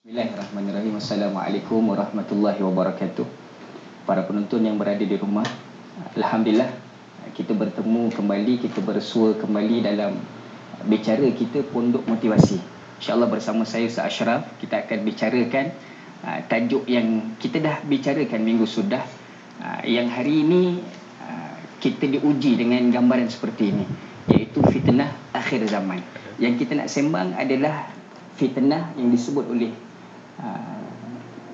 Bismillahirrahmanirrahim. Assalamualaikum warahmatullahi wabarakatuh. Para penonton yang berada di rumah, Alhamdulillah kita bertemu kembali, kita bersua kembali dalam bicara kita Pondok Motivasi. InsyaAllah bersama saya Ustaz Ashraf, kita akan bicarakan tajuk yang kita dah bicarakan minggu sudah, yang hari ini kita diuji dengan gambaran seperti ini, iaitu fitnah akhir zaman. Yang kita nak sembang adalah fitnah yang disebut oleh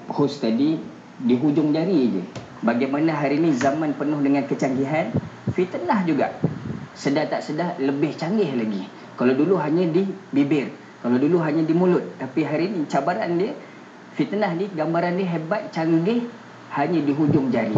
host tadi di hujung jari je. Bagaimana hari ni zaman penuh dengan kecanggihan, fitnah juga sedar tak sedar lebih canggih lagi. Kalau dulu hanya di bibir, kalau dulu hanya di mulut, tapi hari ni cabaran dia, fitnah ni, gambaran dia hebat, canggih, hanya di hujung jari.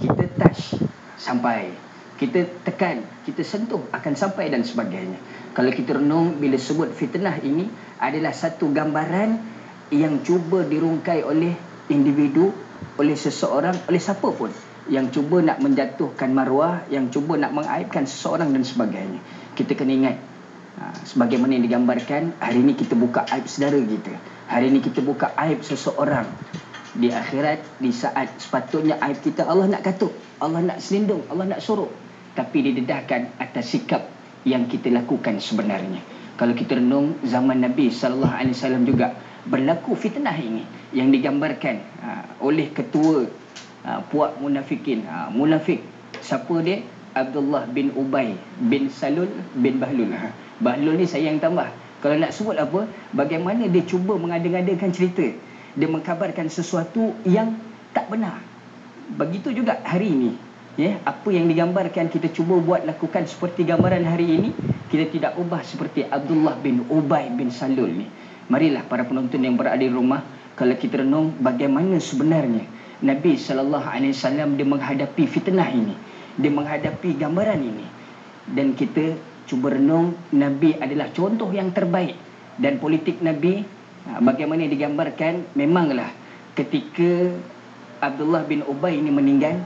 Kita touch sampai, kita tekan, kita sentuh akan sampai dan sebagainya. Kalau kita renung, bila sebut fitnah ini adalah satu gambaran yang cuba dirungkai oleh individu, oleh seseorang, oleh siapa pun yang cuba nak menjatuhkan maruah, yang cuba nak mengaibkan seseorang dan sebagainya. Kita kena ingat, sebagaimana yang digambarkan, hari ini kita buka aib saudara kita, hari ini kita buka aib seseorang. Di akhirat, di saat sepatutnya aib kita Allah nak katuk, Allah nak selindung, Allah nak suruh, tapi didedahkan atas sikap yang kita lakukan sebenarnya. Kalau kita renung, zaman Nabi SAW juga berlaku fitnah ini yang digambarkan oleh ketua puak munafikin, munafik. Siapa dia? Abdullah bin Ubay bin Salul bin Bahlul. Bahlul ni saya yang tambah. Kalau nak sebut apa, bagaimana dia cuba mengada-ngadakan cerita, dia mengkabarkan sesuatu yang tak benar. Begitu juga hari ini, ya, apa yang digambarkan kita cuba buat lakukan seperti gambaran hari ini, kita tidak ubah seperti Abdullah bin Ubay bin Salul ni. Marilah para penonton yang berada di rumah, kalau kita renung bagaimana sebenarnya Nabi SAW dia menghadapi fitnah ini, dia menghadapi gambaran ini. Dan kita cuba renung, Nabi adalah contoh yang terbaik. Dan politik Nabi, bagaimana digambarkan, memanglah ketika Abdullah bin Ubay ini meninggal,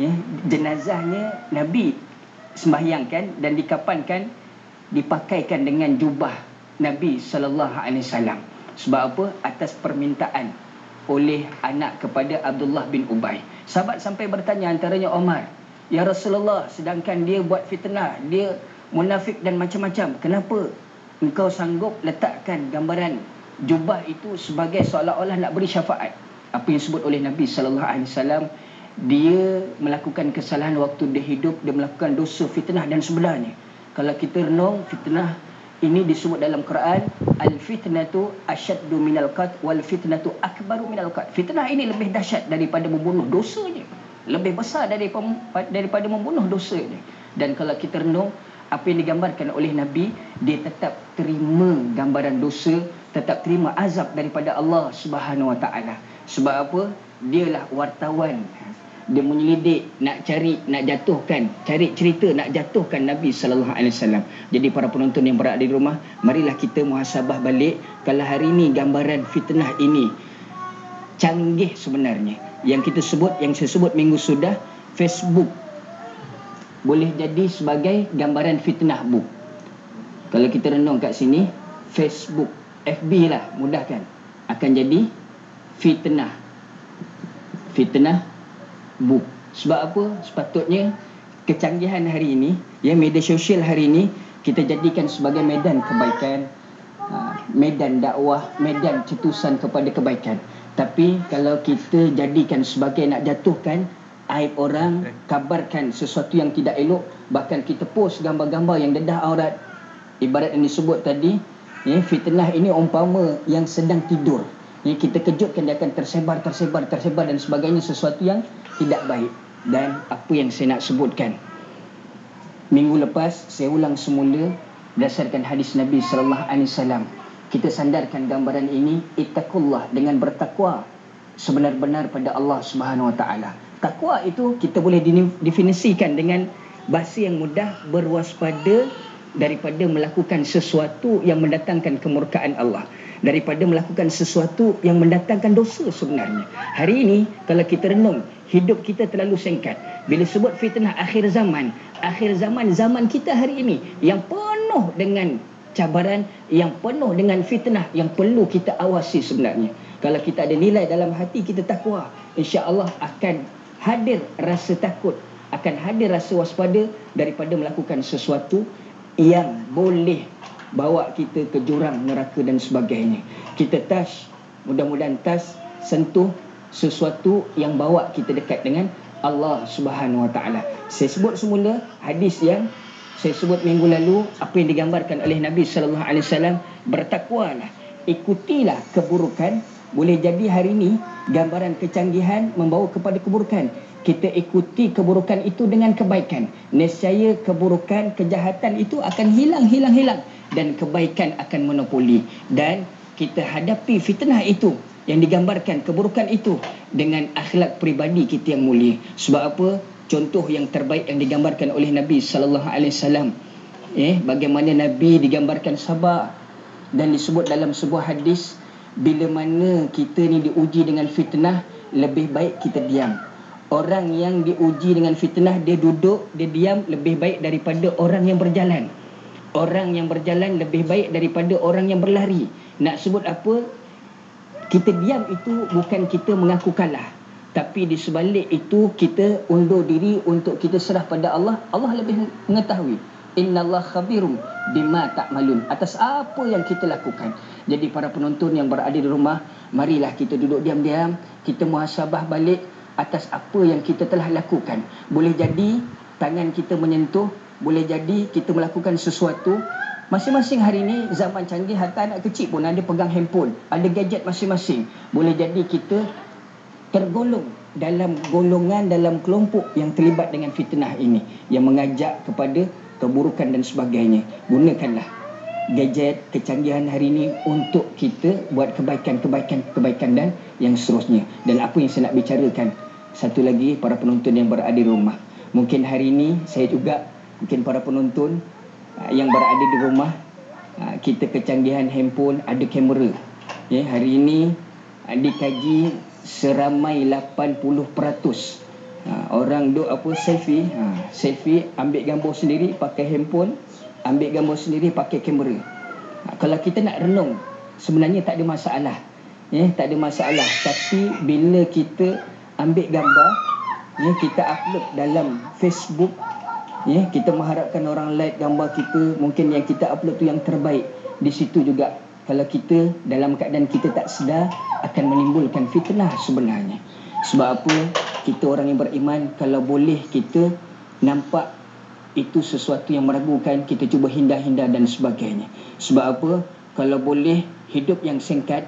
ya, jenazahnya Nabi sembahyangkan dan dikapankan, dipakaikan dengan jubah Nabi SAW. Sebab apa? Atas permintaan oleh anak kepada Abdullah bin Ubay. Sahabat sampai bertanya, antaranya Omar, ya Rasulullah, sedangkan dia buat fitnah, dia munafik dan macam-macam, kenapa engkau sanggup letakkan gambaran jubah itu sebagai seolah-olah nak beri syafaat? Apa yang disebut oleh Nabi SAW, dia melakukan kesalahan waktu dia hidup, dia melakukan dosa fitnah dan sebenarnya. Kalau kita renung, fitnah ini disebut dalam Quran, al-fitnatu asyaddu minal qatl wal fitnatu akbaru minal qatl. Fitnah ini lebih dahsyat daripada membunuh, dosanya lebih besar daripada membunuh, dosanya. Dan kalau kita renung apa yang digambarkan oleh Nabi, dia tetap terima gambaran dosa, tetap terima azab daripada Allah Subhanahu Wa Taala. Sebab apa? Dialah wartawan, dia menyelidik, nak cari, nak jatuhkan, cari cerita nak jatuhkan Nabi SAW. Jadi para penonton yang berada di rumah, marilah kita muhasabah balik. Kalau hari ini gambaran fitnah ini canggih sebenarnya, yang kita sebut, yang saya sebut minggu sudah, Facebook boleh jadi sebagai gambaran fitnah book. Kalau kita renung kat sini, Facebook, FB lah, mudah kan, akan jadi fitnah book. Sebab apa? Sepatutnya kecanggihan hari ini, ya, media sosial hari ini, kita jadikan sebagai medan kebaikan, medan dakwah, medan cetusan kepada kebaikan. Tapi kalau kita jadikan sebagai nak jatuhkan aib orang, kabarkan sesuatu yang tidak elok, bahkan kita post gambar-gambar yang dedah aurat, ibarat yang disebut tadi, ya, fitnah ini umpama yang sedang tidur, ya, kita kejutkan dia akan tersebar dan sebagainya, sesuatu yang tidak baik. Dan apa yang saya nak sebutkan minggu lepas, saya ulang semula berdasarkan hadis Nabi SAW. Kita sandarkan gambaran ini, ittaqullah, dengan bertakwa sebenar-benar pada Allah Subhanahu Wa Taala. Takwa itu kita boleh definisikan dengan bahasa yang mudah, berwaspada daripada melakukan sesuatu yang mendatangkan kemurkaan Allah, daripada melakukan sesuatu yang mendatangkan dosa sebenarnya. Hari ini kalau kita renung, hidup kita terlalu singkat. Bila sebut fitnah akhir zaman, zaman kita hari ini yang penuh dengan cabaran yang penuh dengan fitnah yang perlu kita awasi sebenarnya. Kalau kita ada nilai dalam hati kita takwa, insya-Allah akan hadir rasa takut, akan hadir rasa waspada daripada melakukan sesuatu yang boleh bawa kita ke jurang neraka dan sebagainya. Kita touch, mudah-mudahan touch, sentuh sesuatu yang bawa kita dekat dengan Allah Subhanahu Wa Taala. Saya sebut semula hadis yang saya sebut minggu lalu, apa yang digambarkan oleh Nabi sallallahu alaihi wasallam, bertakwalah, ikutilah keburukan. Boleh jadi hari ini gambaran kecanggihan membawa kepada keburukan. Kita ikuti keburukan itu dengan kebaikan. Nescaya keburukan, kejahatan itu akan hilang dan kebaikan akan monopoli. Dan kita hadapi fitnah itu yang digambarkan keburukan itu dengan akhlak pribadi kita yang mulia. Sebab apa? Contoh yang terbaik yang digambarkan oleh Nabi sallallahu alaihi wasallam, bagaimana Nabi digambarkan sabar, dan disebut dalam sebuah hadis, bila mana kita ni diuji dengan fitnah, lebih baik kita diam. Orang yang diuji dengan fitnah, dia duduk, dia diam, lebih baik daripada orang yang berjalan. Orang yang berjalan lebih baik daripada orang yang berlari. Nak sebut apa? Kita diam itu bukan kita mengaku kalah, tapi di sebalik itu kita undur diri untuk kita serah pada Allah. Allah lebih mengetahui. Innallaha khabirum bima ta'malun, atas apa yang kita lakukan. Jadi para penonton yang berada di rumah, marilah kita duduk diam-diam, kita muhasabah balik atas apa yang kita telah lakukan. Boleh jadi tangan kita menyentuh, boleh jadi kita melakukan sesuatu. Masing-masing hari ini zaman canggih, hatta anak kecil pun ada pegang handphone, ada gadget masing-masing. Boleh jadi kita tergolong dalam golongan, dalam kelompok yang terlibat dengan fitnah ini, yang mengajak kepada keburukan dan sebagainya. Gunakanlah gadget, kecanggihan hari ini untuk kita buat kebaikan dan yang seterusnya. Dan apa yang saya nak bicarakan, satu lagi para penonton yang berada di rumah, mungkin hari ini saya juga, mungkin para penonton yang berada di rumah, kita kecanggihan handphone, ada kamera. Hari ini dikaji seramai 80% orang duk selfie, ambil gambar sendiri pakai handphone, ambil gambar sendiri pakai kamera. Kalau kita nak renung, sebenarnya tak ada masalah, tak ada masalah. Tapi bila kita ambil gambar, kita upload dalam Facebook, kita mengharapkan orang like gambar kita, mungkin yang kita upload tu yang terbaik. Di situ juga kalau kita dalam keadaan kita tak sedar, akan menimbulkan fitnah sebenarnya. Sebab apa? Kita orang yang beriman, kalau boleh kita nampak itu sesuatu yang meragukan, kita cuba hindar-hindar dan sebagainya. Sebab apa? Kalau boleh hidup yang singkat,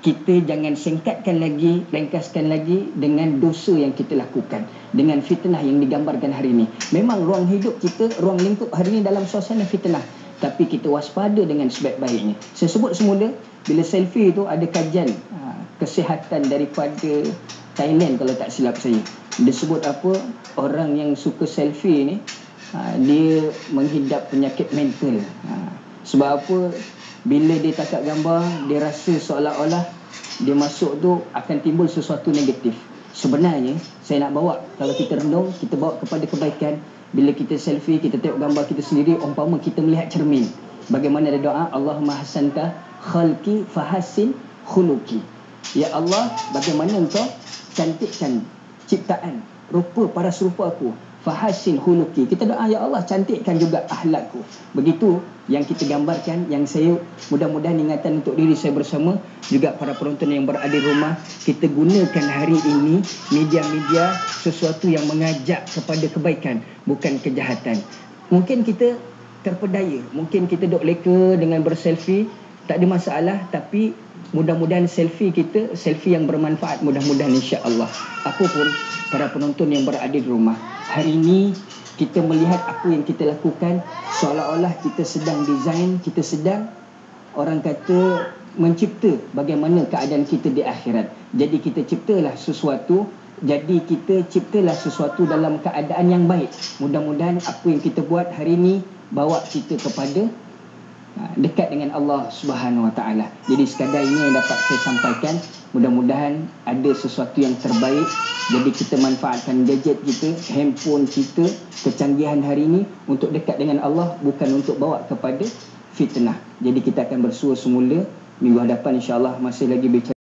kita jangan singkatkan lagi, ringkaskan lagi dengan dosa yang kita lakukan, dengan fitnah yang digambarkan hari ini. Memang ruang hidup kita, ruang lingkup hari ini dalam suasana fitnah, tapi kita waspada dengan sebaik-baiknya. Saya sebut semula, bila selfie itu ada kajian kesihatan daripada Thailand kalau tak silap saya. Dia sebut apa, orang yang suka selfie ni, dia menghidap penyakit mental. Sebab apa? Bila dia tangkap gambar, dia rasa seolah-olah dia masuk tu akan timbul sesuatu negatif. Sebenarnya saya nak bawa, kalau kita renung, kita bawa kepada kebaikan. Bila kita selfie, kita tengok gambar kita sendiri, umpama kita melihat cermin. Bagaimana ada doa, Allahumma hasanta khalqi fahassin khuluqi. Ya Allah, bagaimana engkau cantikkan ciptaan, rupa paras rupa aku, fahassin khuluqi. Kita doa, ya Allah, cantikkan juga akhlakku. Begitu yang kita gambarkan, yang saya mudah-mudahan ingatan untuk diri saya bersama, juga para penonton yang berada di rumah, kita gunakan hari ini media-media sesuatu yang mengajak kepada kebaikan, bukan kejahatan. Mungkin kita terpedaya, mungkin kita duk leka dengan berselfie, tak ada masalah, tapi mudah-mudahan selfie kita, selfie yang bermanfaat, mudah-mudahan insya-Allah. Apapun para penonton yang berada di rumah, hari ini kita melihat apa yang kita lakukan, seolah-olah kita sedang design, kita sedang, orang kata, mencipta bagaimana keadaan kita di akhirat. Jadi kita ciptalah sesuatu, dalam keadaan yang baik. Mudah-mudahan apa yang kita buat hari ini bawa kita kepada dekat dengan Allah Subhanahu Wa Taala. Jadi sekadar ini yang dapat saya sampaikan. Mudah-mudahan ada sesuatu yang terbaik. Jadi kita manfaatkan gadget kita, handphone kita, kecanggihan hari ini untuk dekat dengan Allah, bukan untuk bawa kepada fitnah. Jadi kita akan bersua semula minggu hadapan, insya-Allah masih lagi bicara